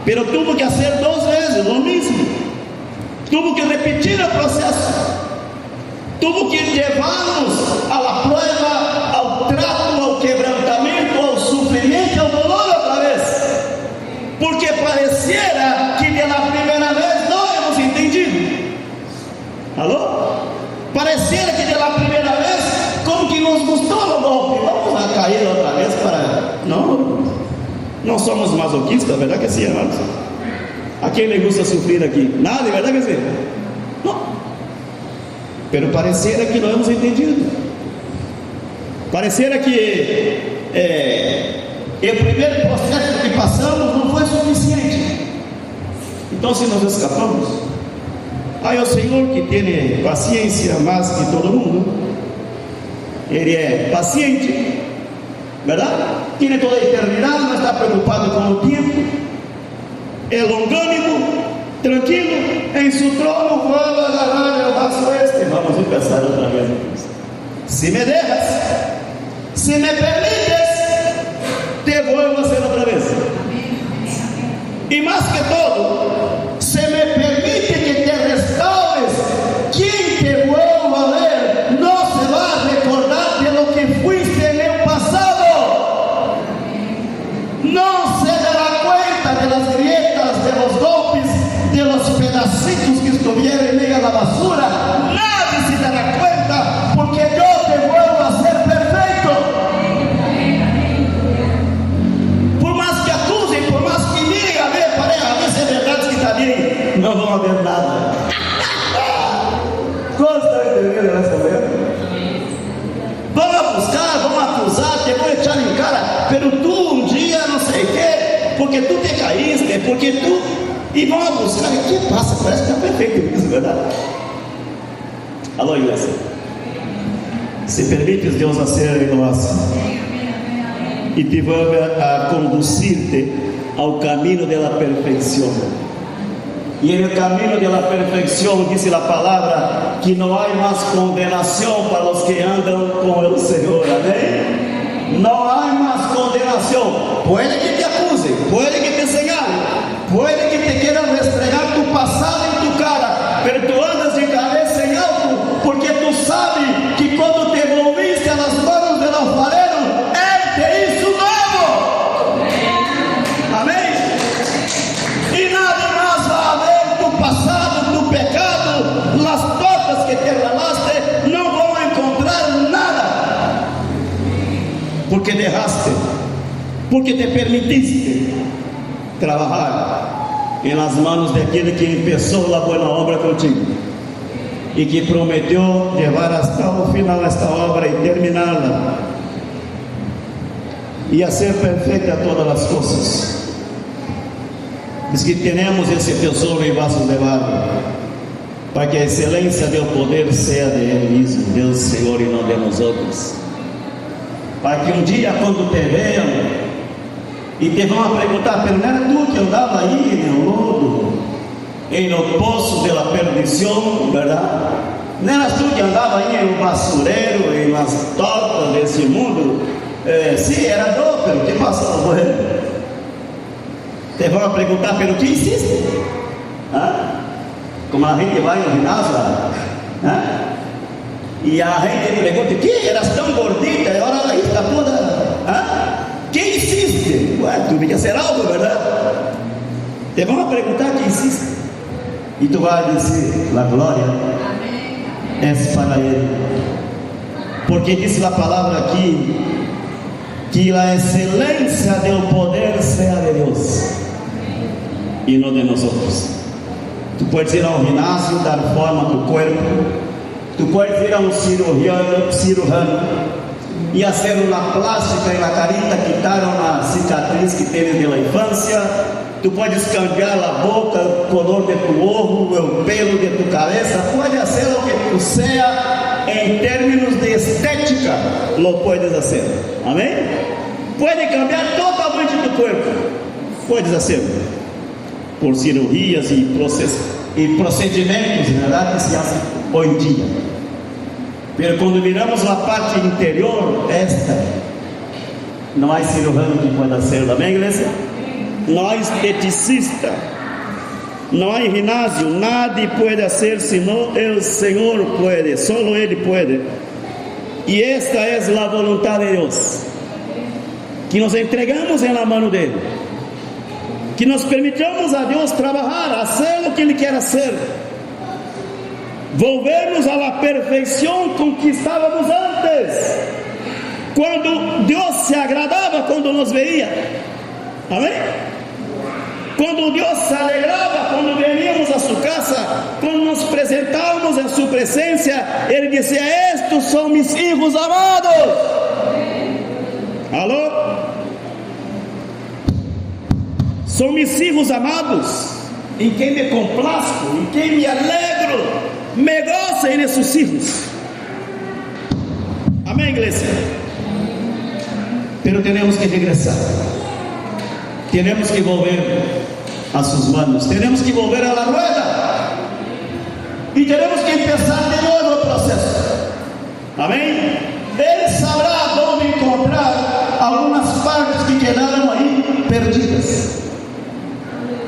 pero tuvo que fazer 2 vezes o mesmo, tuvo que repetir o processo, tuvo que levar-nos à prova, ao trato, ao quebrantamento, ao sofrimento, ao dolor outra vez, porque pareciera que pela primeira vez não hemos entendido. Alô? Pareciera que pela primeira vez, como que nos gostou o golpe, vamos a cair outra vez para... Não somos masoquistas, verdade que sim, irmãos? A quem lhe gusta sofrer aqui? Nada, verdade que sim? Não. Pero pareciera que não hemos entendido. Pareciera que o primeiro processo que passamos não foi suficiente. Então, se nós escapamos, aí o Senhor, que tem paciência mais que todo mundo, Ele é paciente, verdade? Tem toda a eternidade, não está preocupado com o tempo, é longânimo, tranquilo, em seu trono, vamos agarrar o vaso este, vamos empezar outra vez. Se me dejas, se me permites, te vuelvo a hacer outra vez. E mais que todo, se me permite que te restaures, quem te vuelva a ver, não se va a recordar de lo que fuiste en el pasado, não se dará cuenta de las grietas, de los golpes, de los pedacitos que estuvieron en medio de la basura, nadie se dará cuenta, porque yo te vuelvo a ser perfecto. Por más que acusen, por más que digan, a veces es verdad que porque tu te caíste, é porque tu... E vão buscar, o que passa? Parece que está perfeito isso, verdade? Alô, igreja. Se permites Deus fazer em nós e te vai a conduzir-te ao caminho da perfeição. E no caminho da perfeição diz a palavra que não há mais condenação para os que andam com o Senhor. Amém? Não há mais condenação. Pode que te acusem, pode que te señalen, pode que te quieran restregar tu passado em tu cara, mas tu andas de cabeça em alto, porque tu sabes que quando te volviste a las manos del alfarero, Él te hizo nuevo. Amém? E nada mais vai haver tu passado, tu pecado, las portas que te ralaste, não vão encontrar nada, porque derraste, porque te permitiste trabalhar em las manos daquele que começou a boa obra contigo e que prometeu levar hasta o final esta obra e terminá-la e a ser perfeita todas as coisas. Diz que temos esse tesouro em vasos de barro, para que a excelência do poder seja de Ele mesmo, Deus Senhor, e não de nós outros, para que um dia quando te vejam e te vão a perguntar, pero não era tu que andava aí no lodo, no poço da perdição, verdade? Não eras tu que andava aí no basureiro, e nas tortas desse mundo? Sim, era eu, pero que passou por ele? Te vão a perguntar, pero que hiciste? Como a gente vai no ginásio, e a gente pergunta, que eras tão gordita, e agora aí está toda... Que hiciste? Ué, tu devia ser algo, verdade? Te vão a perguntar que hiciste, e tu vai dizer, a glória é para Ele, porque diz a palavra aqui, que a excelência do poder seja de Deus, e não de nós outros. Tu podes ir ao ginásio, dar forma ao teu corpo, tu podes ir a um cirurgião, e fazer uma plástica e na carita, quitar uma cicatriz que teve na infância. Tu podes cambiar a boca, o color de tu ojo, o pelo de tu cabeça, pode fazer o que tu seja em termos de estética, lo puedes fazer, amém? Pode cambiar totalmente tu corpo, puedes fazer, por cirurgias e procedimentos, na verdade, que se fazem hoje em dia. Mas quando miramos a parte interior, não há cirurgião que pode ser, amém, igreja? Não há esteticista, não há ginásio, nada pode ser senão o Senhor pode, só Ele pode. E esta é a vontade de Deus, que nos entregamos na mão dele, que nos permitamos a Deus trabalhar, fazer o que Ele quer fazer, volvermos à perfeição com que estávamos antes, quando Deus se agradava quando nos veia, amém? Quando Deus se alegrava quando veníamos a sua casa, quando nos apresentávamos em sua presença, Ele dizia: estes são meus filhos amados. Alô? São meus filhos amados, em quem me complazco, em quem me alegro, me gozo em esses filhos. Amém, igreja? Pero temos que regressar, temos que volver a suas manos, temos que volver a la rueda e temos que começar de novo o processo. Amém? Ele saberá onde encontrar algumas partes que quedaram aí perdidas,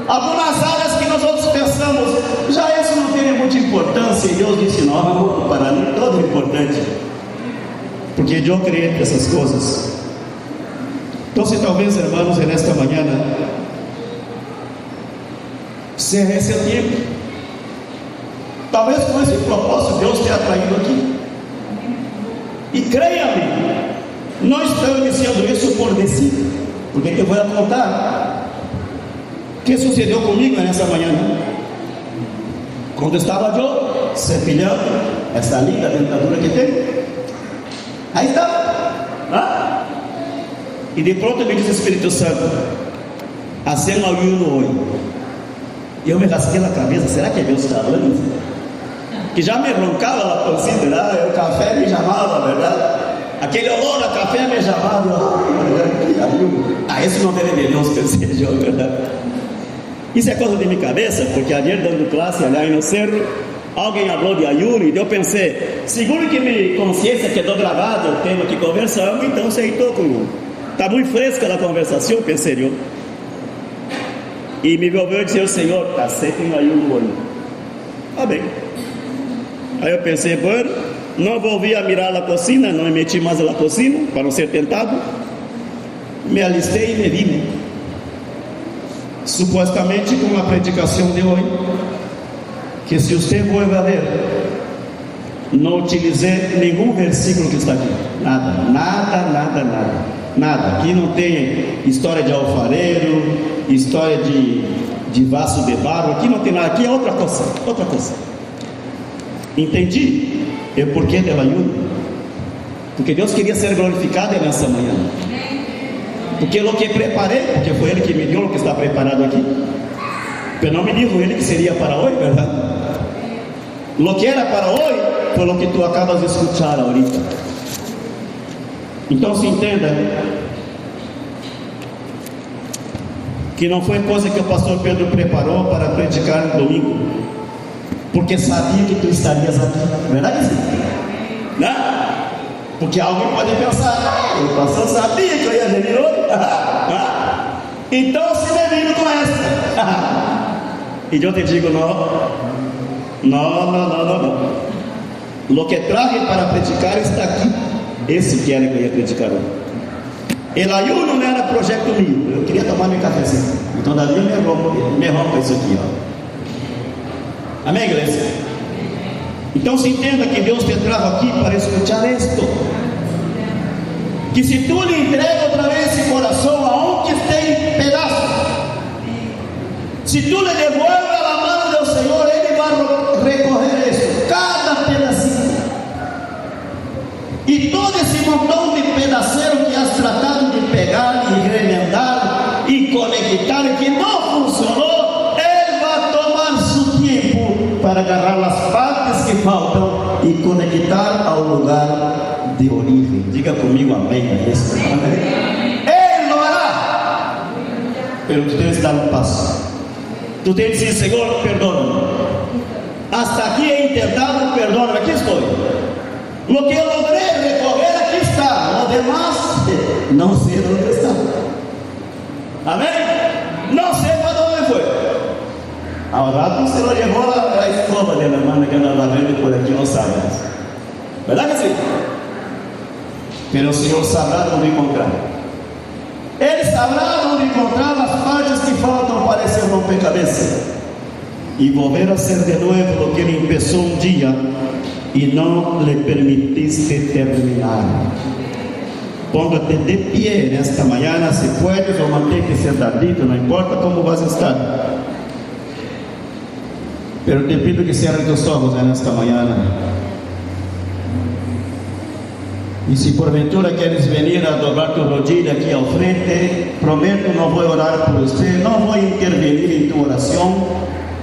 algumas áreas que nós outros pensamos, já isso não tem muita importância, e Deus disse: não, para mim tudo é importante, porque eu criei essas coisas. Então, se talvez, irmãos, nesta manhã, seja esse o tempo, talvez com esse propósito Deus tenha traído aqui, e creia-me, não estou iniciando isso por descer, porque eu vou contar o que sucedeu comigo nessa manhã, quando estava eu cepilhando essa linda dentadura que tem, aí estava, e de pronto me diz o Espírito Santo: hacer un ayuno hoy. Y yo me rasqué la cabeza, ¿será que Dios está hablando? Que ya me roncaba la pancita, ¿verdad? El café me llamaba, ¿verdad? Aquel olor a café me llamaba. Eso no viene de Dios, pensé yo, ¿verdad? Isso é coisa de minha cabeça, porque ayer dando classe lá no cerro, alguém falou de ayuno e eu pensei, seguro que minha consciência quedou gravada o tema que conversamos, então aceitou comigo. Está muito fresca a conversação, pensei eu. E me volveu e disse, Senhor, aceitem o ayuno hoje. Tá bem. Aí eu pensei, bueno, não volvi a mirar a cocina, não me meti mais na cocina, para não ser tentado. Me alistei e me vim. Supostamente com a predicação de hoje, que se você for ver, não utilizei nenhum versículo que está aqui, nada. Aqui não tem história de alfareiro, história de vaso de barro, aqui não tem nada, aqui é outra coisa. Entendi? É o porquê do ayuno, porque Deus queria ser glorificado nessa manhã. Porque o que preparei, porque foi Ele que me deu o que está preparado aqui, mas não me dijo Ele que seria para hoje, verdade? O que era para hoje foi o que tu acabas de escutar ahorita. Então se entenda que não foi coisa que o pastor Pedro preparou para predicar no domingo, porque sabia que tu estarias aqui, verdade? Não? Porque alguém pode pensar, o pastor sabia que eu ia vir hoje. Então se me vino com essa. E eu te digo, não. O que traje para predicar está aqui. Esse que era que eu ia predicar hoje. El ayuno não era projeto meu. Eu queria tomar meu cafezinho. Então dali me rompa isso aqui, ó. Amém, igreja? Então se entenda que Deus te trajo aqui para escuchar esto. Que se tu lhe entrega outra vez esse coração, aunque esteja em pedaços, se tu lhe devolves a mão do Senhor, Ele vai recorrer isso, cada pedacinho. E todo esse montão de pedaceiro que has tratado de pegar, e remendar e conectar, que não funcionou, Ele vai tomar seu tempo para agarrar as partes que faltam e conectar ao lugar de origem. Diga comigo amém a isso. Ele lo hará. Pero tu tens que dar um passo. Tu tens que dizer, Senhor, perdona-me. Hasta aqui é intentado, perdona-me. Aqui estou. O que eu logrei recorrer, aqui está. O demais, não sei onde está. Amém? Não sei para onde foi. Ao rato o Senhor levou a escova da mão que anda varrendo por aqui, não sabe. Verdade que sim? Mas o Senhor sabrá onde encontrar. Ele sabrá onde encontrar as partes que faltam para esse rompecabezas e volver a ser de novo o que ele começou um dia e não lhe permitiste terminar. Póngate de pie nesta manhã, se puedes, ou mantém-te sentadito, não importa como vas a estar. Pero te pido que cierres tus ojos nesta manhã. E se porventura queres vir a dobrar tu rodilha aqui ao frente, prometo, não vou orar por você, não vou intervenir em tua oração.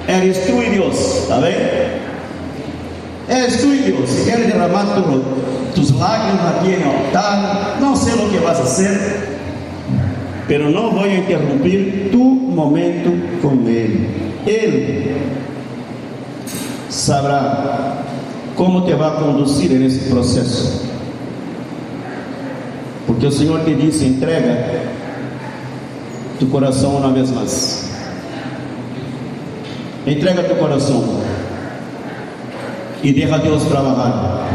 Eres tu e Deus, está bem? Eres tu e Deus. Se queres derramar tus lágrimas aqui no altar, não sei o que vas a fazer, pero não vou interromper tu momento com Ele. Ele sabrá como te vai conduzir nesse processo. Porque o Senhor te disse, entrega tu coração uma vez mais. Entrega teu coração e deixa Deus trabalhar.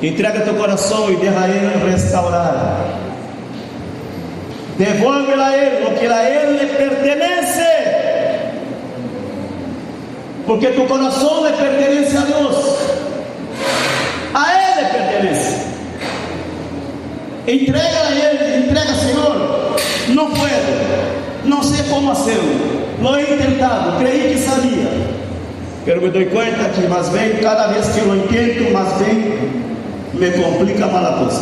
Entrega teu coração e deixa Ele restaurar. Devolve a Ele o que a Ele lhe pertenece. Porque tu coração lhe pertence a Deus. A Ele pertence. Entrega a Ele, entrega, Senhor. Não puedo, não sei como hacerlo. Lo he intentado, creí que sabia, pero me dou conta que mais bem, cada vez que eu lo intento, mais bem me complica mal a coisa.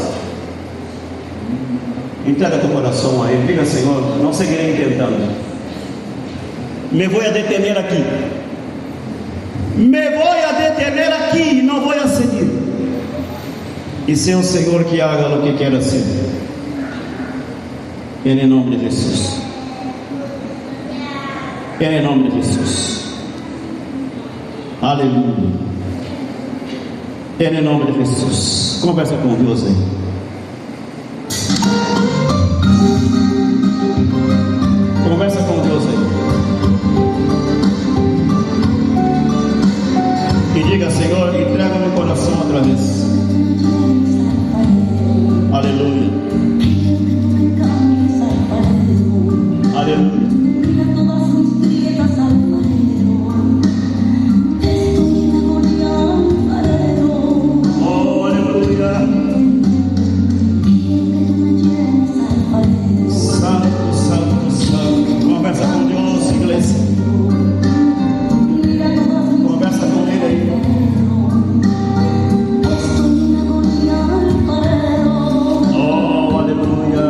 Entrega tu coração a Ele. Diga: Senhor, não seguirei tentando. Me vou a detener aqui. Me vou a detener aqui e não vou a seguir. E ser o Senhor que haga o que quer ser. Em nome de Jesus. Em nome de Jesus. Aleluia. Em nome de Jesus. Conversa com Deus aí. Conversa com Deus aí. E diga: Senhor, entrega meu coração outra vez. Aleluia. Aleluia. Oh, aleluia. Santo, santo, santo. Conversa com Deus, igreja. Conversa com Ele aí. Oh, aleluia.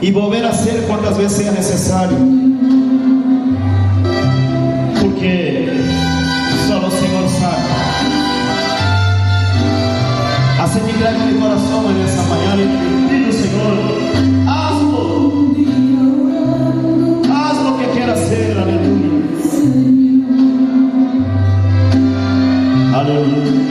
E volver a ser quantas vezes seja necessário, porque só o Senhor sabe. Assim me entregue meu coração nessa manhã e digo: Senhor, haz o que queira ser. Aleluia. Aleluia.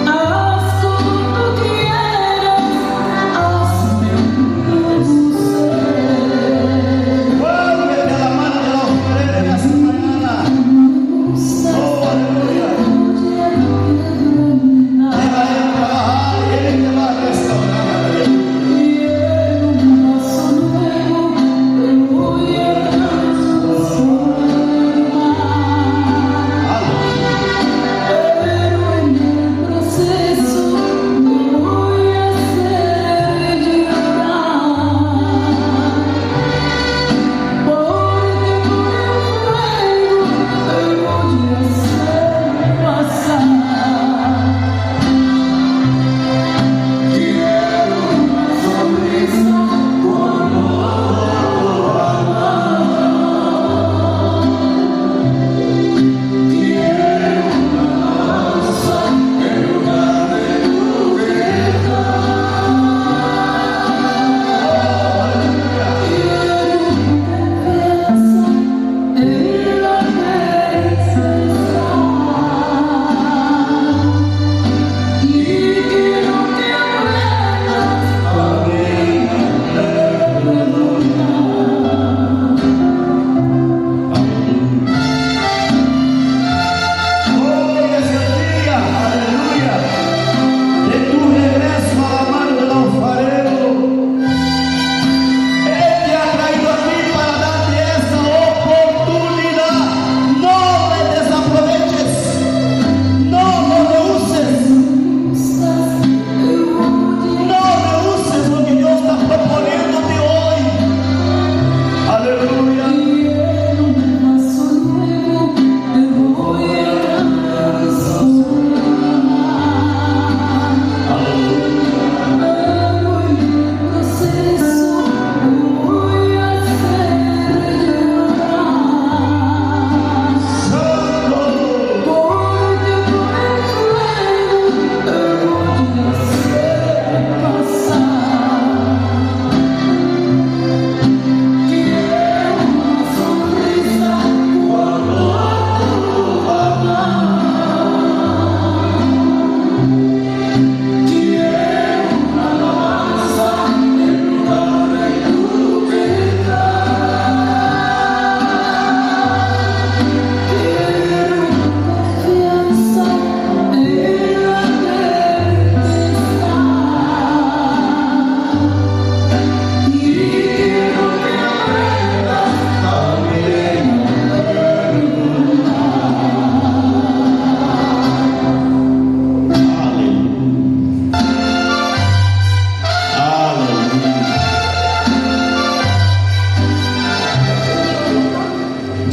Ah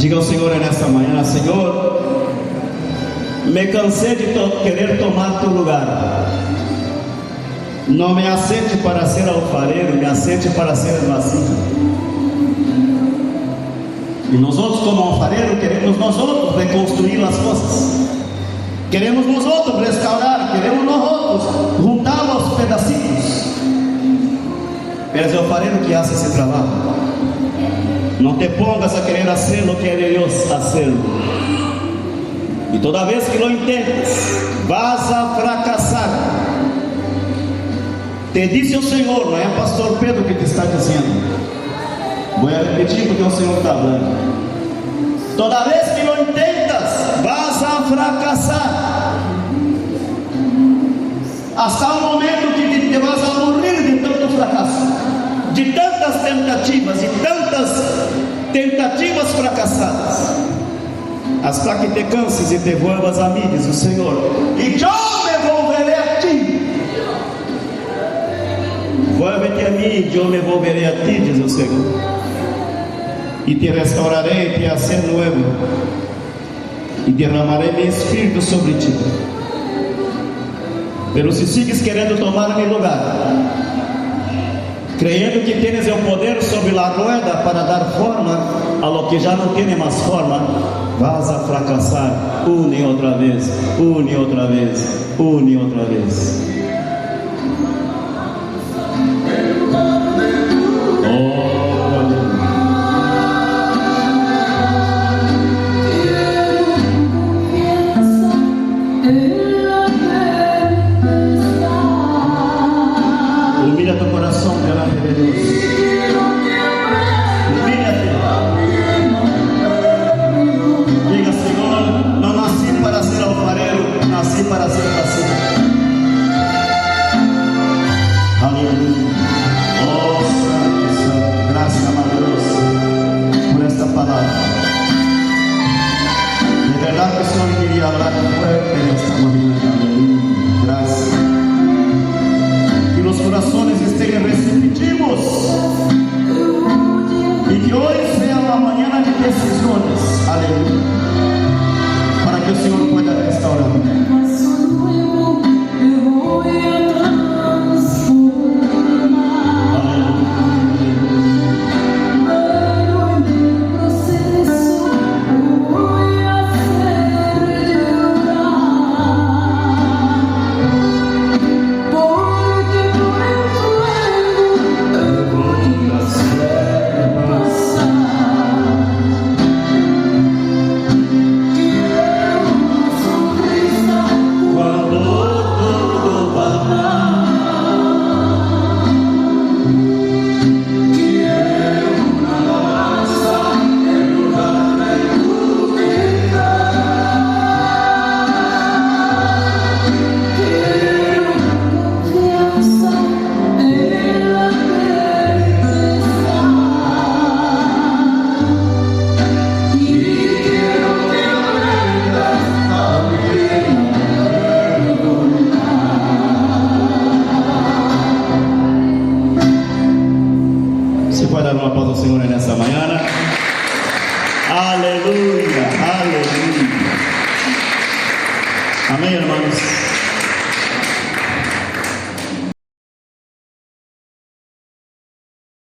Diga ao Senhor nessa manhã: Senhor, me cansei de querer tomar teu lugar. Não me aceite para ser alfareiro, me aceite para ser vasija. E nós outros, como alfareiro, queremos nós outros reconstruir as coisas. Queremos nós outros restaurar, queremos nós outros juntar os pedacinhos. Eres el alfarero que hace esse trabalho. Não te pongas a querer hacer lo que é de Deus hacerlo. E toda vez que lo intentes, vas a fracassar. Te disse o Senhor, não é o pastor Pedro que te está dizendo. Vou repetir porque o Senhor está falando. Toda vez que lo intentas, vas a fracassar. Hasta o momento que te vas a morrer de tanto fracasso, de tantas tentativas, fracassadas. Hasta que te canses e te vuelvas a mim, diz o Senhor, e eu me volveré a ti. Vuelve-te a mim, eu me volveré a ti, diz o Senhor, e te restaurarei, te haré novo, e derramarei meu espírito sobre ti. Pero se sigues querendo tomar meu lugar, creyendo que tienes o poder sobre a rueda para dar forma a lo que já não tiene mais forma, vas a fracassar una e outra vez, una e outra vez, una e outra vez. Humilha teu coração diante de Deus. Humilha-te. Diga: Senhor, não nasci para ser alfareiro, nasci para ser vasija. Aleluia. Oh Santo, Santo, graças a Deus por esta palavra. De verdade que o Senhor queria falar fuerte nesta manhã. Aleluia. Graças. Que os corações estejam receptivos e que hoje seja uma manhã de decisões, aleluia, para que o Senhor pueda restaurar. Pode dar uma pausa ao Senhor nessa manhã. Aleluia, aleluia. Amém, irmãos.